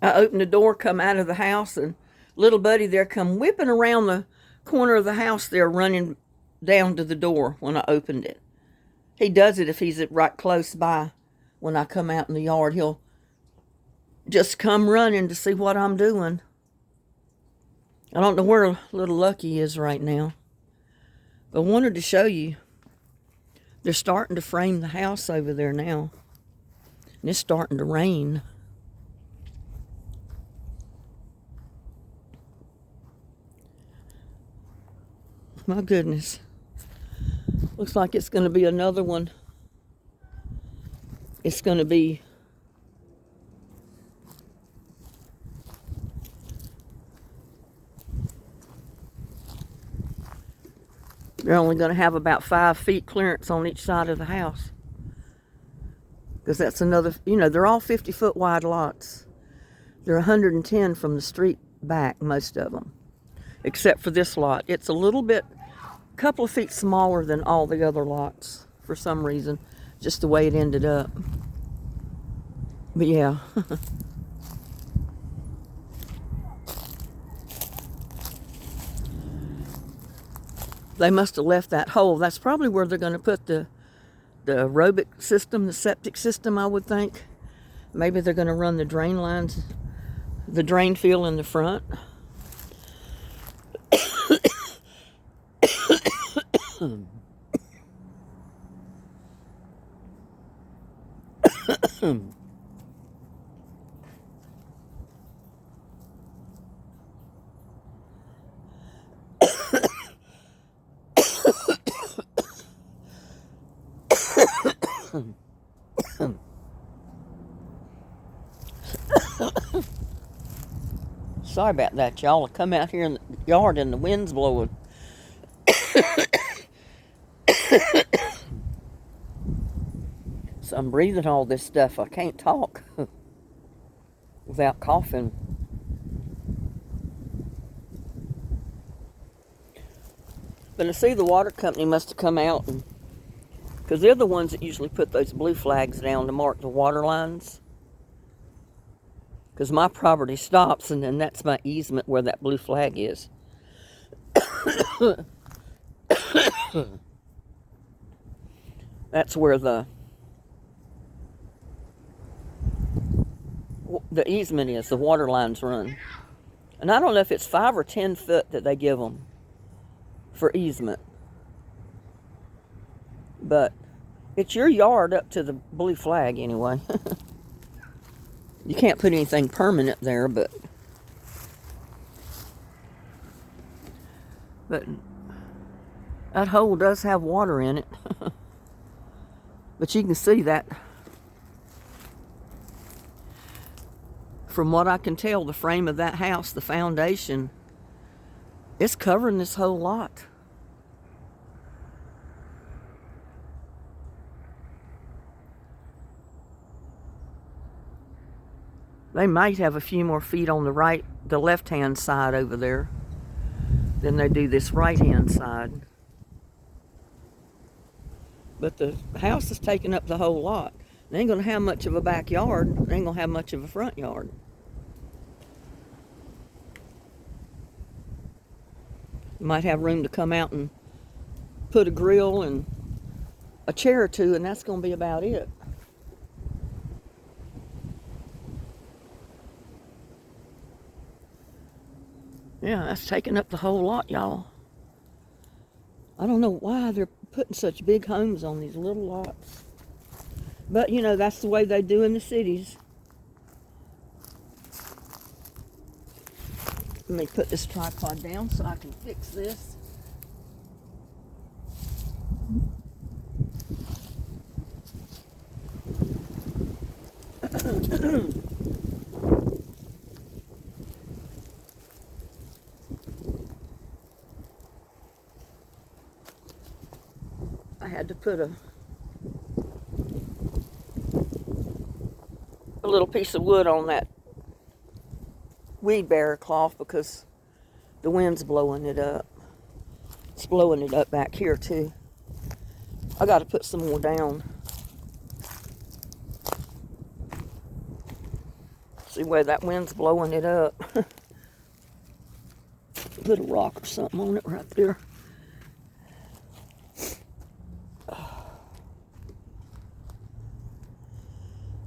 I opened the door, come out of the house, and little buddy there come whipping around the corner of the house there, running down to the door when I opened it. He does it if he's right close by. When I come out in the yard, he'll just come running to see what I'm doing. I don't know where little Lucky is right now, but I wanted to show you. They're starting to frame the house over there now, and it's starting to rain. My goodness. Looks like it's going to be another one. It's going to be they're only going to have about 5 feet clearance on each side of the house. Because that's another, they're all 50-foot wide lots. They're 110 from the street back, most of them. Except for this lot. It's a little bit, a couple of feet smaller than all the other lots for some reason. Just the way it ended up. But yeah. They must have left that hole. That's probably where they're going to put the aerobic system, the septic system, I would think. Maybe they're going to run the drain lines, the drain field in the front. Sorry about that, y'all. I come out here in the yard and the wind's blowing. So I'm breathing all this stuff. I can't talk without coughing. But I see the water company must have come out, because they're the ones that usually put those blue flags down to mark the water lines. Because my property stops, and then that's my easement where that blue flag is. That's where the easement is, the water lines run. And I don't know if it's 5 or 10 foot that they give them for easement. But it's your yard up to the blue flag anyway. You can't put anything permanent there, but that hole does have water in it. But you can see that. From what I can tell, the frame of that house, the foundation, it's covering this whole lot. They might have a few more feet on the left-hand side over there than they do this right-hand side. But the house is taking up the whole lot. They ain't gonna have much of a backyard. They ain't gonna have much of a front yard. You might have room to come out and put a grill and a chair or two, and that's gonna be about it. Yeah, that's taking up the whole lot, y'all. I don't know why they're putting such big homes on these little lots. But, that's the way they do in the cities. Let me put this tripod down so I can fix this. I had to put a little piece of wood on that weed barrier cloth because the wind's blowing it up. It's blowing it up back here too. I got to put some more down. See where that wind's blowing it up. Put a rock or something on it right there.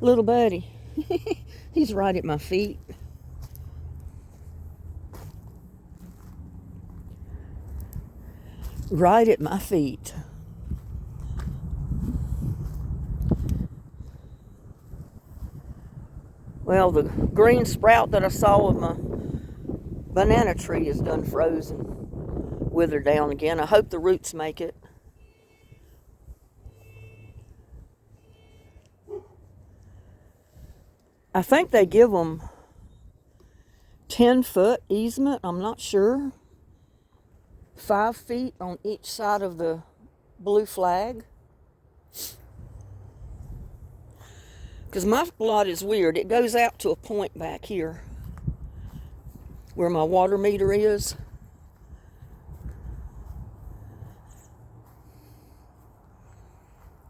Little buddy. He's right at my feet. Right at my feet. Well, the green sprout that I saw with my banana tree is done frozen, withered down again. I hope the roots make it. I think they give them 10-foot easement, I'm not sure. 5 feet on each side of the blue flag. Because my lot is weird. It goes out to a point back here where my water meter is.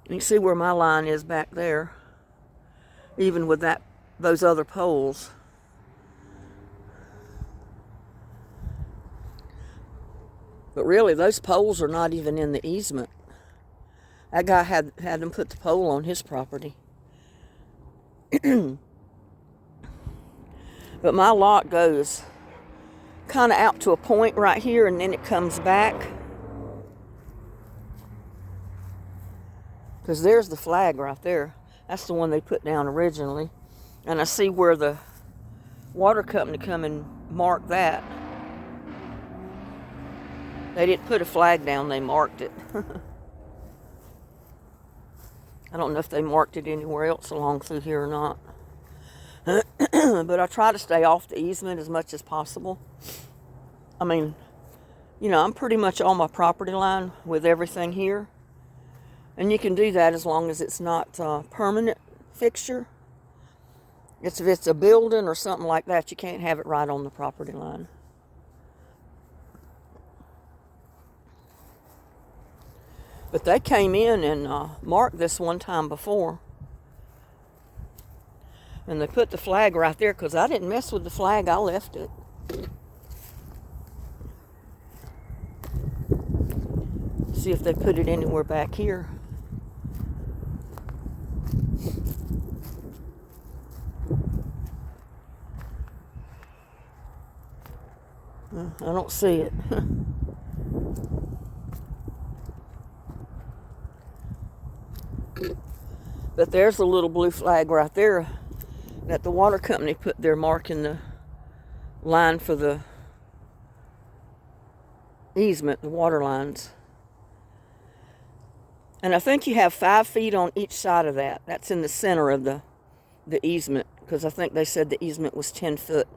You can see where my line is back there, even with those other poles. But really, those poles are not even in the easement. That guy had them put the pole on his property. But my lot goes kind of out to a point right here, and then it comes back. Because there's the flag right there. That's the one they put down originally. And I see where the water company come and mark that. They didn't put a flag down, they marked it. I don't know if they marked it anywhere else along through here or not. But I try to stay off the easement as much as possible. I mean, you know, I'm pretty much on my property line with everything here. And you can do that as long as it's not a permanent fixture. If it's a building or something like that, you can't have it right on the property line. But they came in and marked this one time before. And they put the flag right there because I didn't mess with the flag. I left it. See if they put it anywhere back here. I don't see it. But there's a little blue flag right there that the water company put there marking the line for the easement, the water lines. And I think you have 5 feet on each side of that. That's in the center of the easement, because I think they said the easement was 10 foot.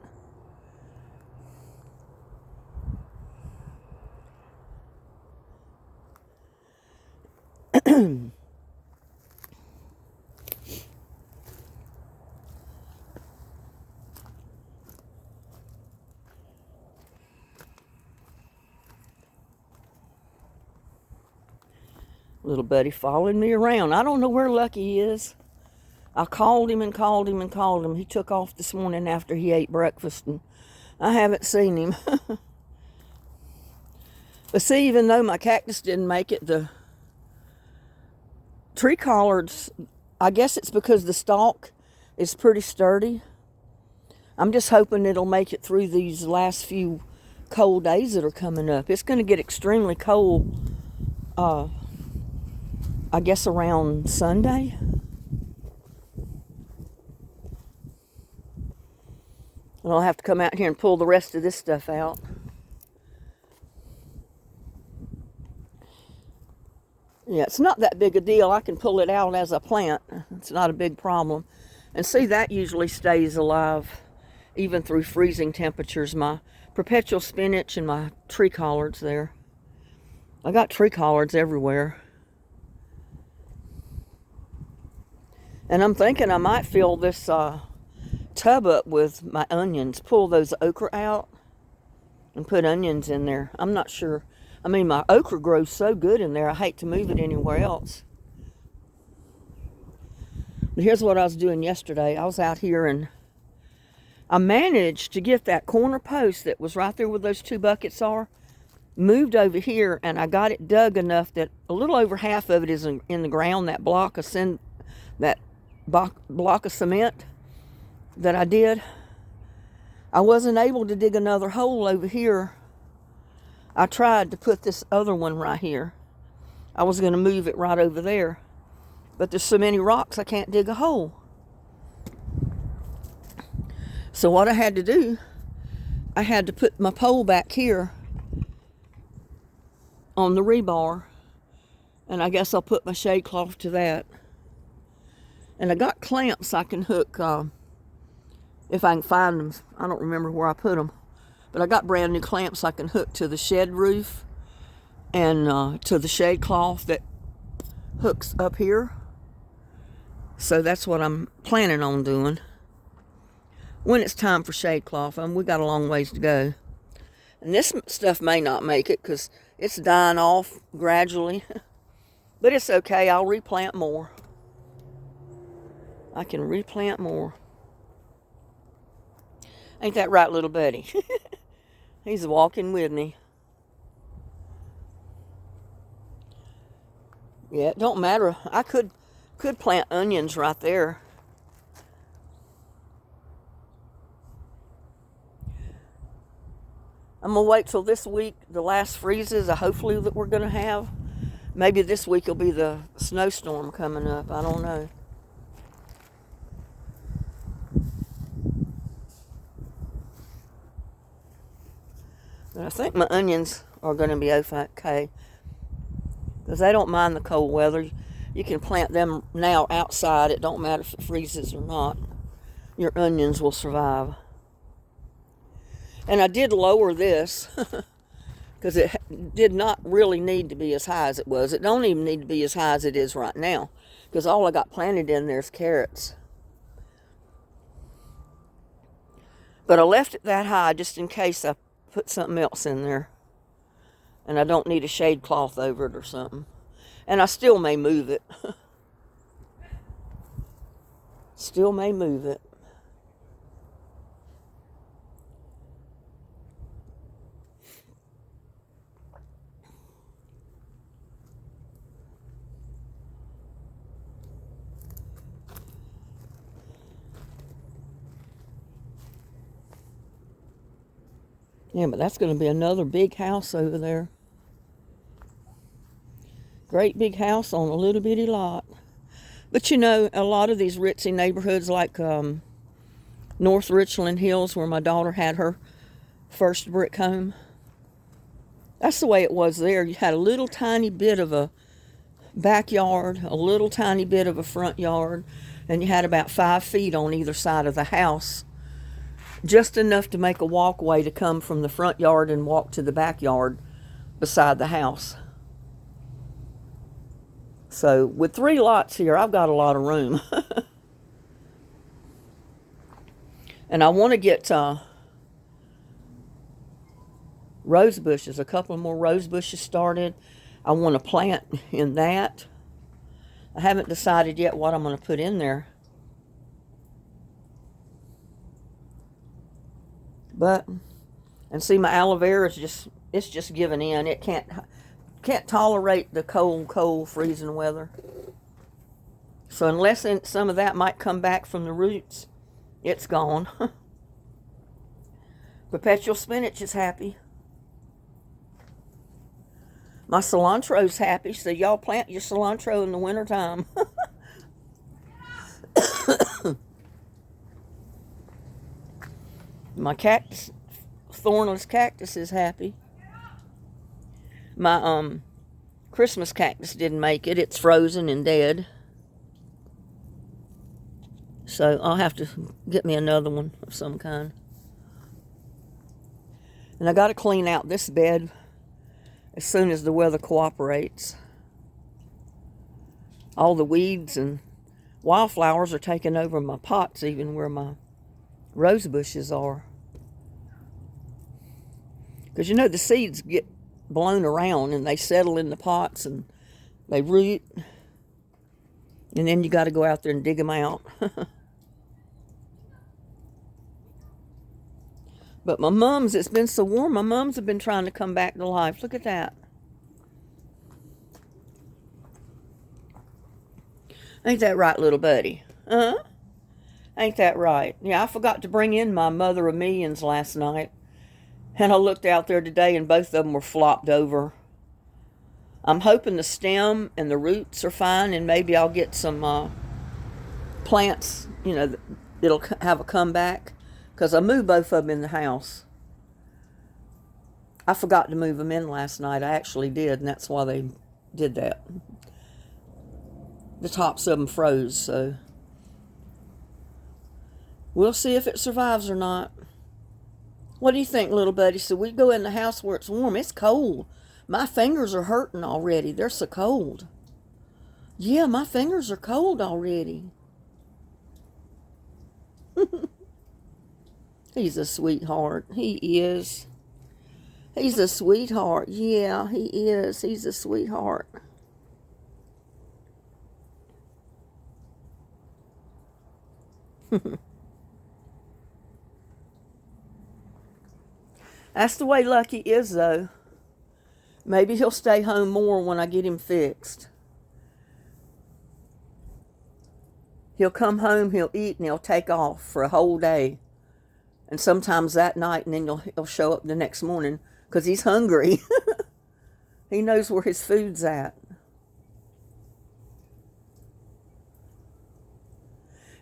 Little buddy following me around. I don't know where Lucky is. I called him and called him and called him. He took off this morning after he ate breakfast, and I haven't seen him. But see, even though my cactus didn't make it, the tree collards, I guess it's because the stalk is pretty sturdy. I'm just hoping it'll make it through these last few cold days that are coming up. It's going to get extremely cold, I guess around Sunday. And I'll have to come out here and pull the rest of this stuff out. Yeah, it's not that big a deal. I can pull it out as I plant. It's not a big problem. And see, that usually stays alive even through freezing temperatures. My perpetual spinach and my tree collards there. I got tree collards everywhere. And I'm thinking I might fill this tub up with my onions, pull those okra out and put onions in there. I'm not sure. I mean, my okra grows so good in there, I hate to move it anywhere else. But here's what I was doing yesterday. I was out here and I managed to get that corner post that was right there where those two buckets are, moved over here, and I got it dug enough that a little over half of it is in the ground, that block of cement that I did. I wasn't able to dig another hole over here. I tried to put this other one right here. I was going to move it right over there, but there's so many rocks I can't dig a hole. So what I had to do, I had to put my pole back here on the rebar, and I guess I'll put my shade cloth to that. And I got clamps I can hook, if I can find them. I don't remember where I put them, but I got brand new clamps I can hook to the shed roof and to the shade cloth that hooks up here. So that's what I'm planning on doing when it's time for shade cloth. We got a long ways to go, and this stuff may not make it because it's dying off gradually. But it's okay, I'll replant more. I can replant more. Ain't that right, little buddy? He's walking with me. Yeah, it don't matter. I could plant onions right there. I'm gonna wait till this week, the last freezes, hopefully that we're gonna have. Maybe this week will be the snowstorm coming up. I don't know. But I think my onions are going to be okay, because they don't mind the cold weather. You can plant them now outside. It don't matter if it freezes or not. Your onions will survive. And I did lower this because it did not really need to be as high as it was. It don't even need to be as high as it is right now, because all I got planted in there is carrots. But I left it that high just in case I put something else in there and I don't need a shade cloth over it or something. And I still may move it. Still may move it. Yeah, but that's going to be another big house over there. Great big house on a little bitty lot. But you know, a lot of these ritzy neighborhoods like North Richland Hills, where my daughter had her first brick home, that's the way it was there. You had a little tiny bit of a backyard, a little tiny bit of a front yard, and you had about 5 feet on either side of the house. Just enough to make a walkway to come from the front yard and walk to the backyard beside the house. So with 3 lots here, I've got a lot of room. And I want to get rose bushes, a couple more rose bushes started. I want to plant in that. I haven't decided yet what I'm going to put in there. But, and see, my aloe vera is just giving in. It can't tolerate the cold freezing weather. So unless some of that might come back from the roots, it's gone. Perpetual spinach is happy. My cilantro's happy, so y'all plant your cilantro in the wintertime. My cactus, thornless cactus, is happy. My Christmas cactus didn't make it. It's frozen and dead. So I'll have to get me another one of some kind. And I got to clean out this bed as soon as the weather cooperates. All the weeds and wildflowers are taking over my pots, even where my rose bushes are. Because you know, the seeds get blown around and they settle in the pots and they root. And then you got to go out there and dig them out. But my mums, it's been so warm, my mums have been trying to come back to life. Look at that. Ain't that right, little buddy? Huh? Ain't that right? Yeah, I forgot to bring in my mother of millions last night. And I looked out there today and both of them were flopped over. I'm hoping the stem and the roots are fine, and maybe I'll get some plants, that'll have a comeback. Because I moved both of them in the house. I forgot to move them in last night. I actually did, and that's why they did that. The tops of them froze, so we'll see if it survives or not. What do you think, little buddy? So we go in the house where it's warm. It's cold. My fingers are hurting already. They're so cold. Yeah, my fingers are cold already. He's a sweetheart. He is. He's a sweetheart. Yeah, he is. He's a sweetheart. That's the way Lucky is, though. Maybe he'll stay home more when I get him fixed. He'll come home, he'll eat, and he'll take off for a whole day. And sometimes that night, and then he'll show up the next morning because he's hungry. He knows where his food's at.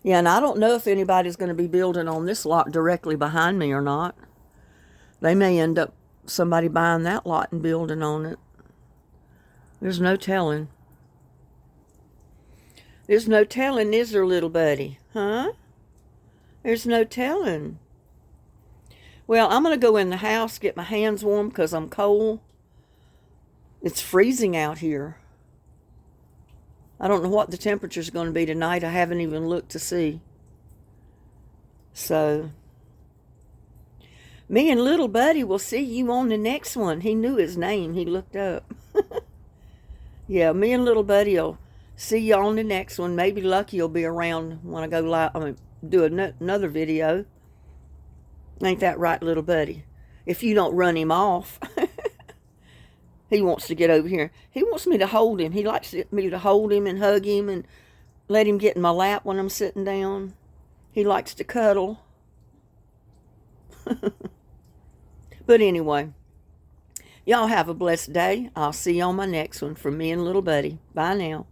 Yeah, and I don't know if anybody's going to be building on this lot directly behind me or not. They may end up somebody buying that lot and building on it. There's no telling. There's no telling, is there, little buddy? Huh? There's no telling. Well, I'm going to go in the house, get my hands warm because I'm cold. It's freezing out here. I don't know what the temperature's going to be tonight. I haven't even looked to see. So, me and little buddy will see you on the next one. He knew his name. He looked up. Yeah, me and little buddy will see you on the next one. Maybe Lucky will be around when I go live. Do another video. Ain't that right, little buddy? If you don't run him off. He wants to get over here. He wants me to hold him. He likes me to hold him and hug him and let him get in my lap when I'm sitting down. He likes to cuddle. But anyway, y'all have a blessed day. I'll see you on my next one from me and little buddy. Bye now.